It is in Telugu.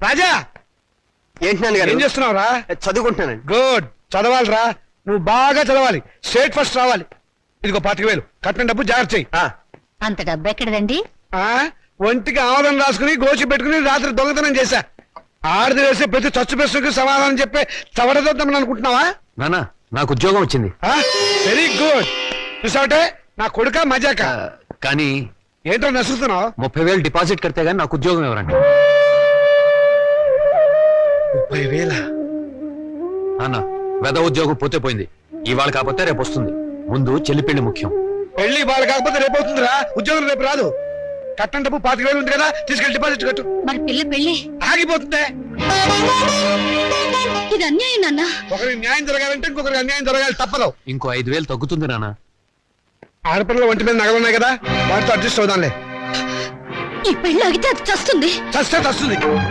రాజా ఏంటి నాన్నగారు? ఏం చేస్తున్నావురా? చదువుకుంటున్నానండి. గుడ్, చదవాలిరా. నువ్వు బాగా చదవాలి, స్టేట్ ఫస్ట్ రావాలి. ఇదిగో 25,000 కట్టిన డబ్బు జాగ్రత్త చెయ్యి. అంత డబ్బు ఎక్కడదండి? ఒంటికి ఆవరణ రాసుకుని గోచి పెట్టుకుని రాత్రి దొంగతనం చేశా. ఆడది వేసే ప్రతి చచ్చు ప్రశ్నకు సమాధానం చెప్పే చవడదొద్దామని అనుకుంటున్నావా? నానా నాకు ఉద్యోగం వచ్చింది. Very good. చూసావటే నా కొడుక మజాక. కానీ ఏంటో నసులుతున్నావు? 30,000 డిపాజిట్ కడితే గానీ నాకు ఉద్యోగం ఎవరండి? 30,000? నాన్న వెద ఉద్యోగం పోతే పోయింది, ఇవాళ కాకపోతే రేపు వస్తుంది. ముందు చెల్లి పెళ్లి ముఖ్యం. పెళ్లి వాళ్ళు కాకపోతే రేపు అవుతుందిరా, ఉద్యోగం రేపు రాదు. కట్టం డబ్బు 25,000 ఉంది కదా, తీసుకెళ్లి డిపాజిట్ కట్టు. మరి పిల్ల పెళ్లి ఆగిపోతుందే. ఇది అన్యాయం నాన్న. ఒకరికి న్యాయం జరగాలంటే ఇంకొకరికి అన్యాయం జరగాలి, తప్పదు. ఇంకో 5,000 తగ్గుతుంది నాన్న. ఆడపిల్లల ఒంటి మీద నగలున్నాయి కదా, వాటితో అడ్జస్ట్ అవుదాంలే. ఈ పెళ్లి ఆగితే అది చస్తుంది. చస్తే చస్తుంది.